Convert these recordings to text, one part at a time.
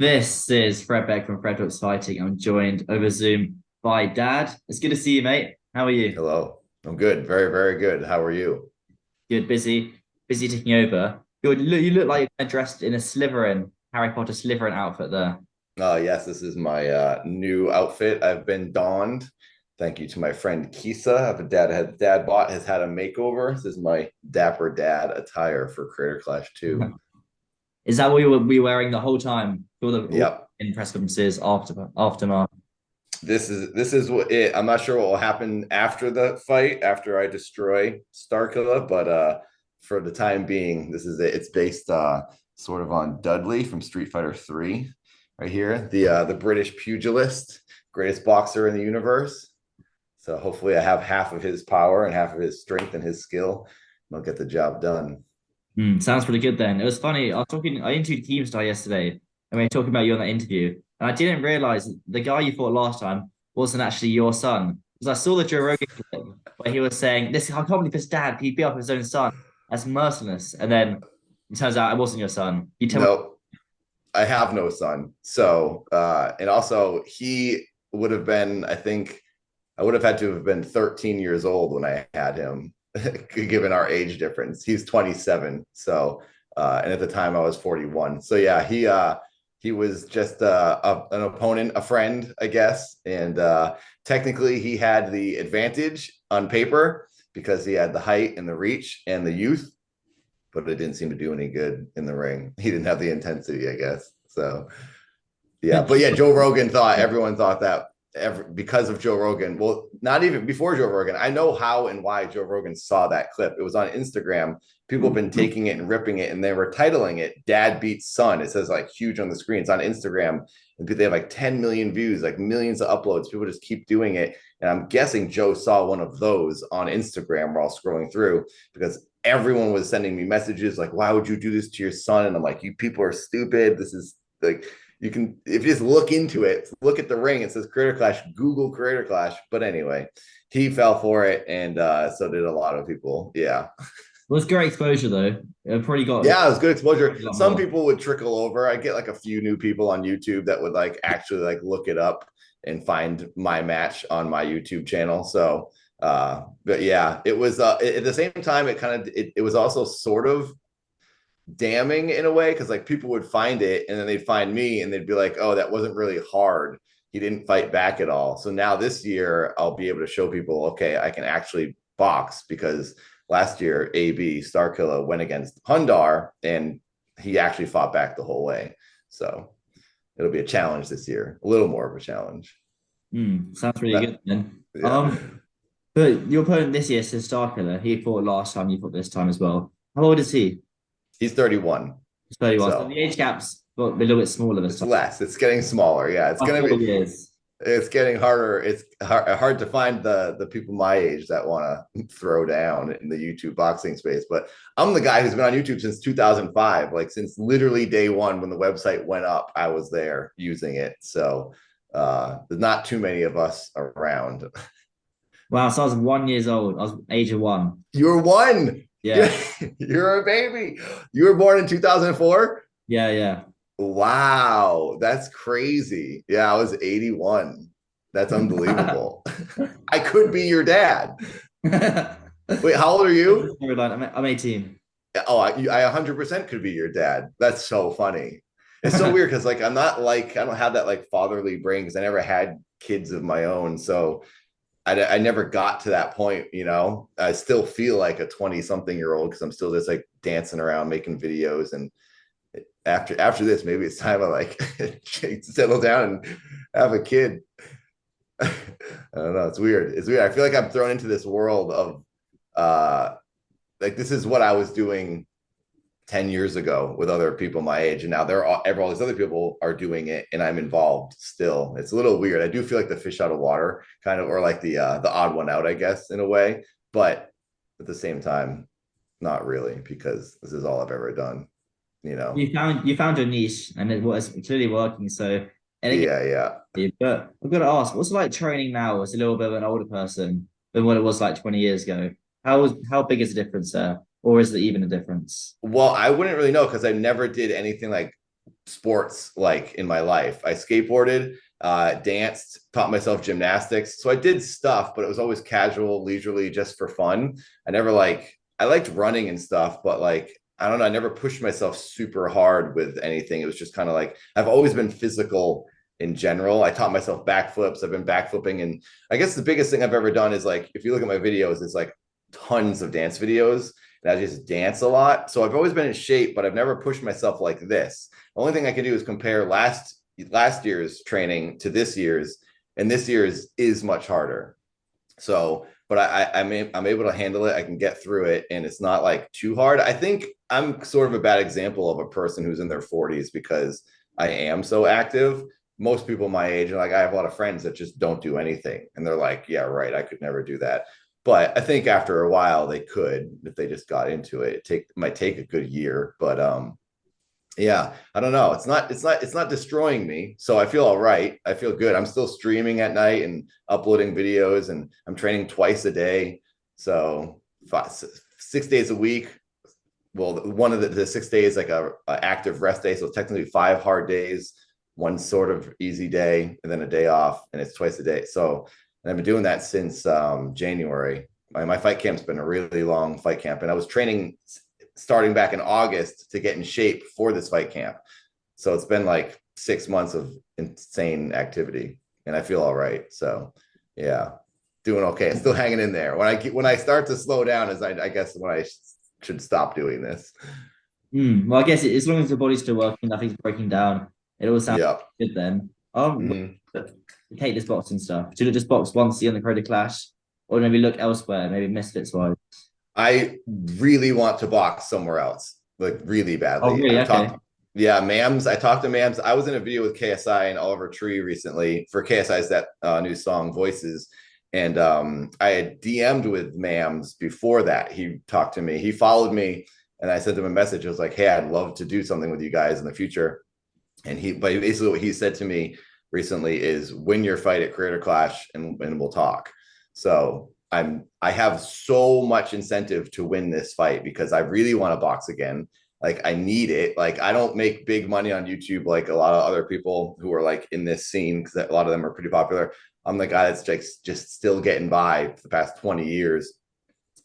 This is Fred Beck from Fred Beck's Fighting. I'm joined over Zoom by Dad. It's good to see you, mate. How are you? Hello. I'm good. Very, very good. How are you? Good, busy taking over. You look like you're dressed in a Slytherin, Harry Potter Slytherin outfit there. Yes, this is my new outfit. I've been donned. Thank you to my friend Kisa. I have a dad bought has had a makeover. This is my dapper dad attire for Creator Clash 2. Is that what you will be wearing the whole time? All Yep. in press conferences, aftermath. This is what it. I'm not sure what will happen after the fight, after I destroy Starkilla, but for the time being, this is it. It's based sort of on Dudley from Street Fighter 3 right here. The British pugilist, greatest boxer in the universe. So hopefully I have half of his power and half of his strength and his skill. And I'll get the job done. Sounds pretty good then. It was funny. I interviewed Keemstar yesterday, and we were talking about you on that interview. And I didn't realize the guy you fought last time wasn't actually your son. Because I saw the Joe Rogan clip where he was saying, "This I can't believe this dad, he beat up his own son. That's merciless." And then it turns out it wasn't your son. You tell me. No, I have no son. So and also he would have been, I think I would have had to have been 13 years old when I had him, given our age difference. He's 27. So and at the time I was 41. So yeah, he was just an opponent, a friend, I guess. And technically he had the advantage on paper because he had the height and the reach and the youth, but it didn't seem to do any good in the ring. He didn't have the intensity, I guess. So yeah, but yeah, Joe Rogan thought everyone thought that because of Joe Rogan. Well, not even before Joe Rogan. I know how and why Joe Rogan saw that clip. It was on Instagram. People have been taking it and ripping it, and they were titling it "Dad Beats Son." It says like huge on the screen. It's on Instagram, and they have like 10 million views, like millions of uploads. People just keep doing it, and I'm guessing Joe saw one of those on Instagram while scrolling through because everyone was sending me messages like, "Why would you do this to your son?" And I'm like, "You people are stupid. This is like." You can, if you just look into it, look at the ring, it says Creator Clash, Google Creator Clash. But anyway, he fell for it, and so did a lot of people. Yeah. It was great exposure though. It probably got Yeah, it was good exposure. a lot Some more. people would trickle over. I get like a few new people on YouTube that would like actually like look it up and find my match on my YouTube channel. So but yeah, it was at the same time it was also sort of damning in a way because like people would find it and then they'd find me and they'd be like, oh, that wasn't really hard. He didn't fight back at all. So now this year I'll be able to show people, okay, I can actually box because last year AB Starkilla went against Hundar and he actually fought back the whole way. So it'll be a challenge this year, a little more of a challenge. Sounds really That, good then. yeah, But your opponent this year is Starkiller. He fought last time, you fought this time as well. How old is he? he's 31. He's 31. So the So age gap's got a little bit smaller this it's time. less. It's getting smaller. Yeah, it's By gonna be. 4 years. It's getting harder. It's hard to find the people my age that want to throw down in the YouTube boxing space. But I'm the guy who's been on YouTube since 2005, like since literally day one when the website went up, I was there using it. So there's not too many of us around. Wow, so I was 1 years old. I was age of one. You're one. You're, Yeah. you're a baby. You were born in 2004. Yeah. Wow, that's crazy. Yeah, I was 81. That's unbelievable. I could be your dad. Yeah. Wait, how old are you? I'm 18. Oh, I 100% could be your dad. That's so funny. It's so weird because like I'm not like I don't have that like fatherly brain because I never had kids of my own. So I never got to that point, you know. I still feel like a 20 something year old because I'm still just like dancing around making videos. And after this, maybe it's time to like settle down and have a kid. I don't know. It's weird. It's weird. I feel like I'm thrown into this world of uh like this is what I was doing 10 years ago with other people my age. And now all these other people are doing it and I'm involved still. It's a little weird. I do feel like the fish out of water kind of, or like the odd one out, I guess, in a way. But at the same time, not really, because this is all I've ever done, you know? You found your niche and it was clearly working. So and again, Yeah, yeah. but I've got to ask, what's it like training now as a little bit of an older person than what it was like 20 years ago? How big is the difference there? Or is there even a difference? Well, I wouldn't really know because I never did anything like sports like in my life. I skateboarded, danced, taught myself gymnastics. So I did stuff, but it was always casual, leisurely, just for fun. I liked running and stuff, but like, I don't know, I never pushed myself super hard with anything. It was just kind of like, I've always been physical in general. I taught myself backflips. I've been backflipping. And I guess the biggest thing I've ever done is like, if you look at my videos, it's like tons of dance videos. And I just dance a lot. So I've always been in shape, but I've never pushed myself like this. The only thing I can do is compare last year's training to this year's, and this year's is much harder. So, but I'm able to handle it. I can get through it, and it's not like too hard. I think I'm sort of a bad example of a person who's in their 40s because I am so active. Most people my age, and like I have a lot of friends that just don't do anything, and they're like, "Yeah, right, I could never do that." But I think after a while they could if they just got into it. It might take a good year, but yeah, I don't know. It's not destroying me. So I feel all right. I feel good. I'm still streaming at night and uploading videos, and I'm training twice a day. So 6 days a week. Well, one of the 6 days like a active rest day. So technically 5 hard days, one sort of easy day, and then a day off, and it's twice a day. So and I've been doing that since January. My fight camp's been a really long fight camp, and I was training starting back in August to get in shape for this fight camp. So it's been like 6 months of insane activity, and I feel all right. So yeah, doing okay. Still hanging in there. When I start to slow down is I guess when I should stop doing this. Well, I guess as long as the body's still working, nothing's breaking down. It all sounds Yeah. good then. Mhm. Take this boxing stuff. Should it just box once see on the Creator Clash, or maybe look elsewhere, maybe Misfits wise? I really want to box somewhere else, like really Oh, badly. really? Okay. Yeah, Mams. I talked to Mams. I was in a video with KSI and Oliver Tree recently for KSI's that new song Voices, and I had DM'd with Mams before that. He talked to me. He followed me, and I sent him a message. I was like, "Hey, I'd love to do something with you guys in the future." But basically what he said to me recently is, "Win your fight at Creator Clash, and we'll talk." So I have so much incentive to win this fight because I really want to box again. Like I need it. Like I don't make big money on YouTube like a lot of other people who are like in this scene because a lot of them are pretty popular. I'm the guy that's just still getting by for the past 20 years.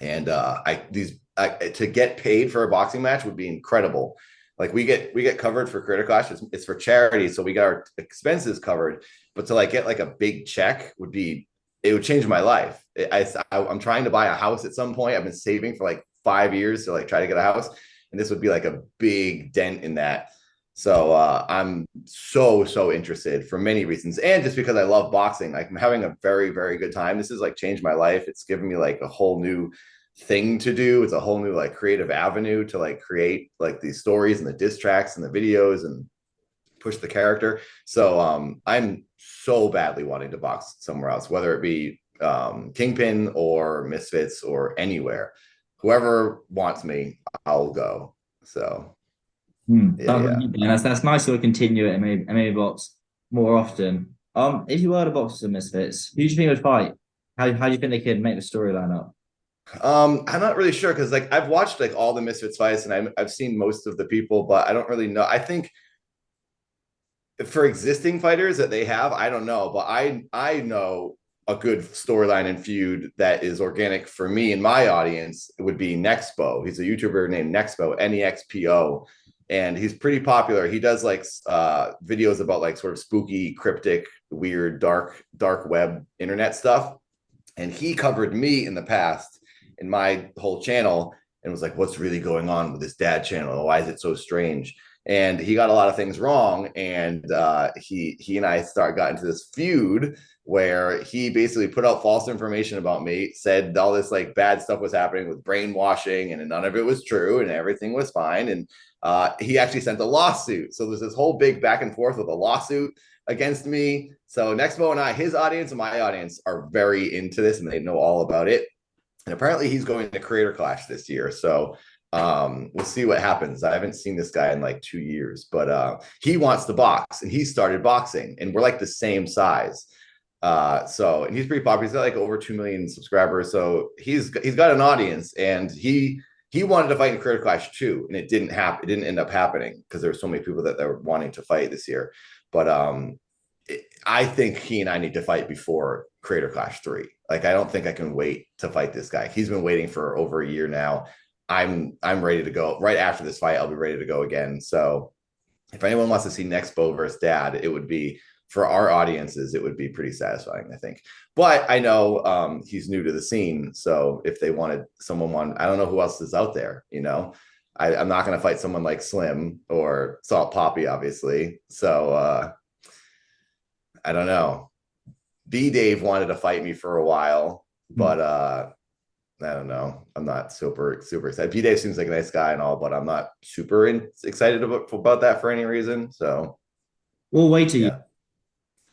And to get paid for a boxing match would be incredible. Like we get covered for Creator Clash. It's for charity, so we got our expenses covered. But to like get like a big check it would change my life. I'm trying to buy a house at some point. I've been saving for like 5 years to like try to get a house, and this would be like a big dent in that. So I'm so interested for many reasons, and just because I love boxing. Like I'm having a very very good time. This has like changed my life. It's given me like a whole new thing to do. It's a whole new like creative avenue to like create like these stories and the diss tracks and the videos and push the character. So I'm so badly wanting to box somewhere else, whether it be Kingpin or Misfits or anywhere. Whoever wants me, I'll go. So yeah. That's nice to continue it and maybe box more often. If you were to box some Misfits, who do you think would fight? How do you think they could make the storyline up? I'm not really sure because like I've watched like all the Misfits fights and I've seen most of the people, but I don't really know. I think for existing fighters that they have, I don't know, but I know a good storyline and feud that is organic for me and my audience. It would be Nexpo. He's a YouTuber named Nexpo, Nexpo, and he's pretty popular. He does like videos about like sort of spooky, cryptic, weird, dark web internet stuff. And he covered me in the past in my whole channel and was like, "What's really going on with this dad channel? Why is it so strange?" And he got a lot of things wrong, and he and I got into this feud where he basically put out false information about me, said all this like bad stuff was happening with brainwashing, and none of it was true, and everything was fine. And he actually sent a lawsuit. So there's this whole big back and forth with a lawsuit against me. So Nexpo and I, his audience and my audience, are very into this, and they know all about it. And apparently, he's going to Creator Clash this year. So we'll see what happens. I haven't seen this guy in like 2 years, but he wants to box and he started boxing and we're like the same size. And he's pretty popular. He's got like over 2 million subscribers. So he's got an audience, and he He wanted to fight in Creator Clash 2, and it didn't happen. It didn't end up happening because there were so many people that were wanting to fight this year. But I think he and I need to fight before Creator Clash 3. Like, I don't think I can wait to fight this guy. He's been waiting for over a year now. I'm ready to go. Right after this fight, I'll be ready to go again. So if anyone wants to see Nexpo versus Dad, it would be, for our audiences, it would be pretty satisfying, I think. But I know he's new to the scene. So if they wanted someone I don't know who else is out there, you know. I'm not going to fight someone like Slim or Salt Poppy, obviously. So I don't know. B Dave wanted to fight me for a while, but I don't know. I'm not super excited. B Dave seems like a nice guy and all, but I'm not super excited about that for any reason. So What weight are you? yeah,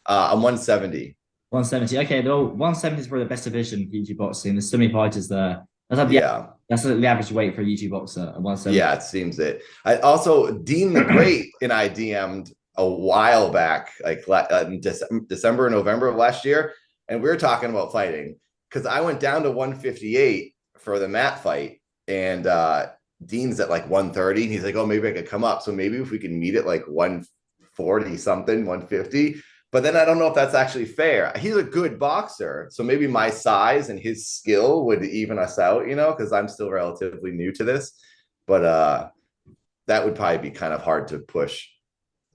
I'm 170. 170. Okay, though 170 is probably the best division for YouTube boxing. There's so many fighters there. Yeah. That's the average weight for a YouTube boxer at 170. Yeah, it seems it. I also, Dean the Great and I DM'd a while back, like in December, November of last year, and we were talking about fighting because I went down to 158 for the Matt fight, and Dean's at like 130. And he's like, "Oh, maybe I could come up. So maybe if we can meet at like 140 something, 150." But then I don't know if that's actually fair. He's a good boxer, so maybe my size and his skill would even us out, you know, because I'm still relatively new to this. But that would probably be kind of hard to push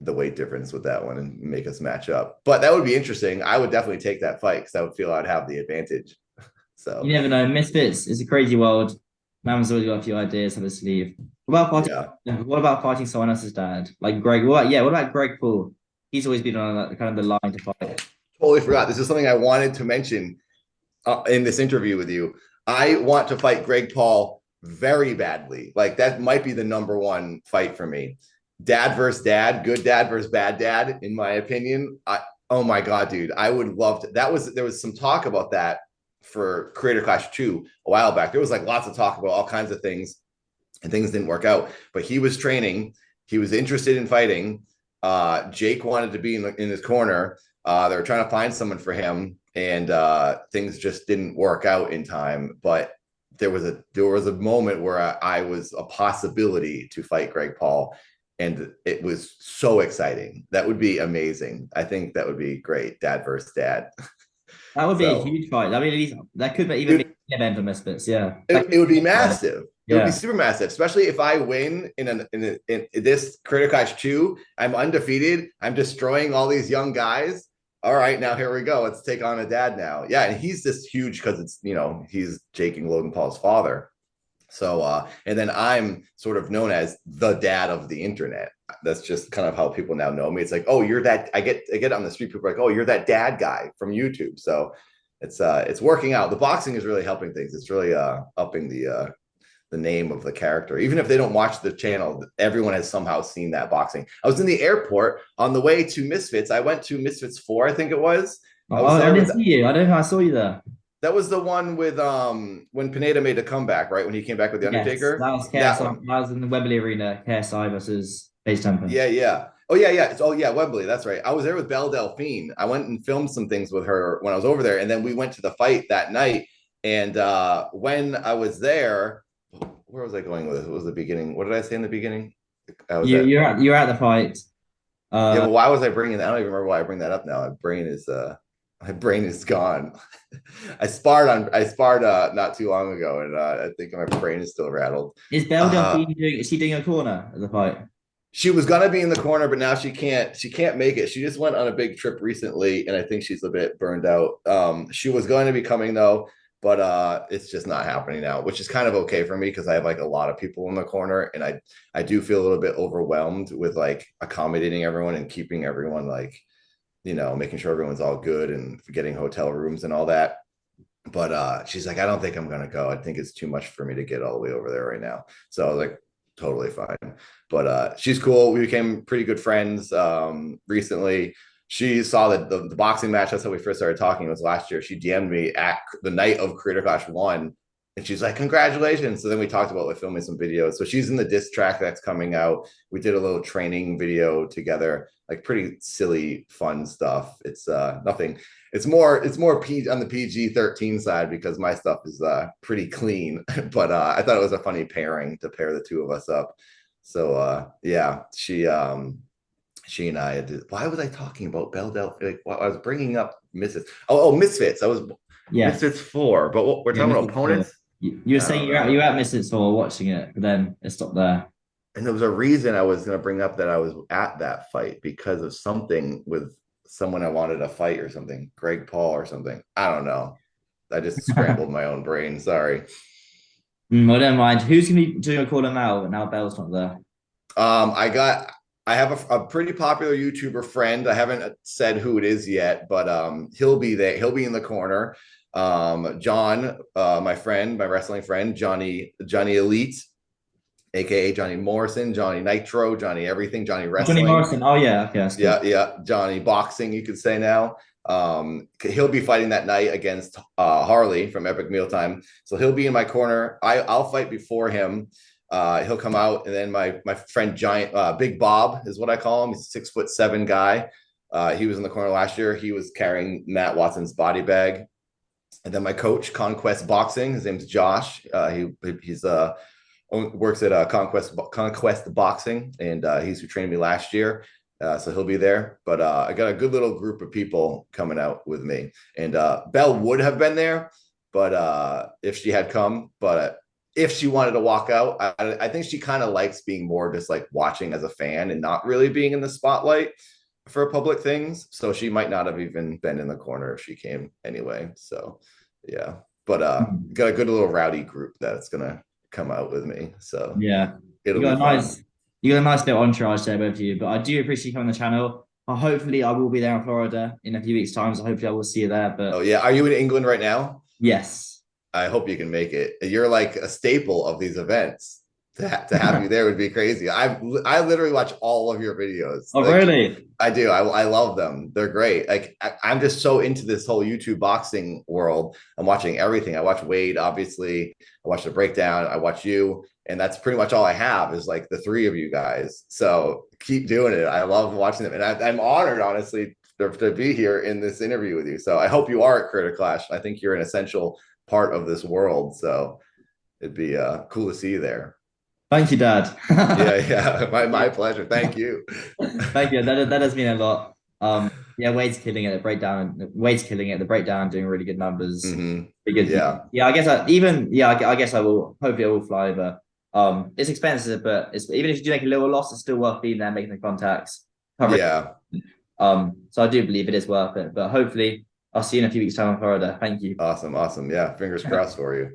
the weight difference with that one and make us match up. But that would be interesting. I would definitely take that fight because I would feel I'd have the advantage. So you never know. Misfits is a crazy world. Man's always got a few ideas up his sleeve. What about fighting someone else's dad? Like Greg. What about Greg Paul? He's always been on kind of the line to fight. Totally forgot. This is something I wanted to mention in this interview with you. I want to fight Greg Paul very badly. Like, that might be the #1 fight for me. Dad versus dad, good dad versus bad dad, in my opinion. Oh my God, dude. I would love to. There was some talk about that for Creator Clash 2 a while back. There was like lots of talk about all kinds of things, and things didn't work out. But he was training. He was interested in fighting. Jake wanted to be in his corner. They were trying to find someone for him, and things just didn't work out in time. But there was a moment where I was a possibility to fight Greg Paul, and it was so exciting. That would be amazing. I think that would be great. Dad versus dad. That would be a huge fight. I mean, that could even be an event for Misfits. Yeah, it would be massive. It would Yeah. be super massive, especially if I win in this Creator Clash 2. I'm undefeated. I'm destroying all these young guys. All right, now here we go. Let's take on a dad now. Yeah, and he's just huge because it's, you know, he's Jake and Logan Paul's father. So and then I'm sort of known as the dad of the internet. That's just kind of how people now know me. It's like, oh, you're that. I get on the street, people are like, oh, you're that dad guy from YouTube. So it's working out. The boxing is really helping things. It's really upping the name of the character. Even if they don't watch the channel, everyone has somehow seen that boxing. I was in the airport on the way to Misfits. I went to Misfits 4, I think it was. I didn't see you. I don't know if I saw you there. That was the one with when Pineda made a comeback, right? When he came back with the Undertaker. Yes, that was in the Wembley Arena, KSI versus Base Temple. Yeah. Oh yeah. Wembley. That's right. I was there with Belle Delphine. I went and filmed some things with her when I was over there, and then we went to the fight that night. And when I was there, where was I going with this? What was the beginning? What did I say in the beginning? You're at the fight. Yeah, but why was I bringing that? I don't even remember why I bring that up now. My brain is gone. I sparred not too long ago, and I think my brain is still rattled. Is Belle Delphine is she doing a corner at the fight? She was gonna be in the corner, but now she can't make it. She just went on a big trip recently, and I think she's a bit burned out. She was going to be coming though, but it's just not happening now, which is kind of okay for me because I have like a lot of people in the corner, and I do feel a little bit overwhelmed with like accommodating everyone and keeping everyone like, you know, making sure everyone's all good and getting hotel rooms and all that. But she's like, I don't think I'm gonna go. I think it's too much for me to get all the way over there right now. So I was like, totally fine. But she's cool. We became pretty good friends recently. She saw the boxing match. That's how we first started talking. It was last year. She DM'd me at the night of Creator Clash 1 And she's like, congratulations. So then we talked about like filming some videos. So she's in the diss track that's coming out. We did a little training video together, like pretty silly, fun stuff. It's nothing. It's more on the PG-13 side because my stuff is pretty clean. But I thought it was a funny pairing to pair the two of us up. So yeah, she and I did, why was I talking about Belle Delphine? Like, well, I was bringing up Misfits. Misfits. I was Yeah. Misfits 4, but we're Yeah, talking about Misfits 4. opponents. You were I saying don't you're know. at Misfits 4 watching it, but then it stopped there. And there was a reason I was going to bring up that I was at that fight because of something with someone I wanted to fight or something, Greg Paul or something. I don't know. I just scrambled my own brain. Sorry. Well, never mind. Who's gonna be doing a call him out now Bell's not there? I have a pretty popular YouTuber friend. I haven't said who it is yet, but he'll be there. He'll be in the corner. John, my friend, my wrestling friend, Johnny Elite, aka Johnny Morrison, Johnny Nitro, Johnny Everything, Johnny Johnny Wrestling. Morrison. Oh yeah, okay, that's Yeah, good. yeah, Johnny Boxing, you could say now. He'll be fighting that night against Harley from Epic Mealtime. So he'll be in my corner. I'll fight before him. He'll come out, and then my friend Giant Big Bob is what I call him. He's a 6'7" guy. He was in the corner last year. He was carrying Matt Watson's body bag. And then my coach, Conquest Boxing, his name's Josh. He's works at Conquest Boxing, and he's who trained me last year. So he'll be there. But I got a good little group of people coming out with me. And Belle would have been there, but if she had come, but if she wanted to walk out, I think she kind of likes being more just like watching as a fan and not really being in the spotlight for public things. So she might not have even been in the corner if she came anyway. So yeah. But got a good little rowdy group that's gonna come out with me. So Yeah. it'll You be got a fun. nice you got a nice little entourage there, both of you. But I do appreciate you coming on the channel. Hopefully I will be there in Florida in a few weeks' time. So hopefully I will see you there. Oh But yeah. Are you in England right now? yes. I hope you can make it. You're like a staple of these events. To have you there would be crazy. I literally watch all of your videos. Oh Like really? I do. I love them. They're great. Like I'm just so into this whole YouTube boxing world. I'm watching everything. I watch Wade, obviously. I watch the breakdown. I watch you, and that's pretty much all I have is like the three of you guys. So keep doing it. I love watching them, and I'm honored, honestly, to be here in this interview with you. So I hope you are at Critter Clash. I think you're an essential part of this world. So it'd be cool to see you there. Thank you, Dad. Yeah, yeah. My pleasure. Thank you. Thank you. That does mean a lot. Yeah, Wade's killing it. The breakdown. Wade's killing it. The breakdown doing really good numbers. Hmm. Pretty good. Yeah. Yeah, I guess I guess I will. Hopefully, I will fly over. It's expensive, but it's even if you do make a little loss, it's still worth being there, making the contacts. Yeah. So I do believe it is worth it. But hopefully, I'll see you in a few weeks' time in Florida. Thank you. Awesome. Awesome. Yeah. Fingers crossed for you.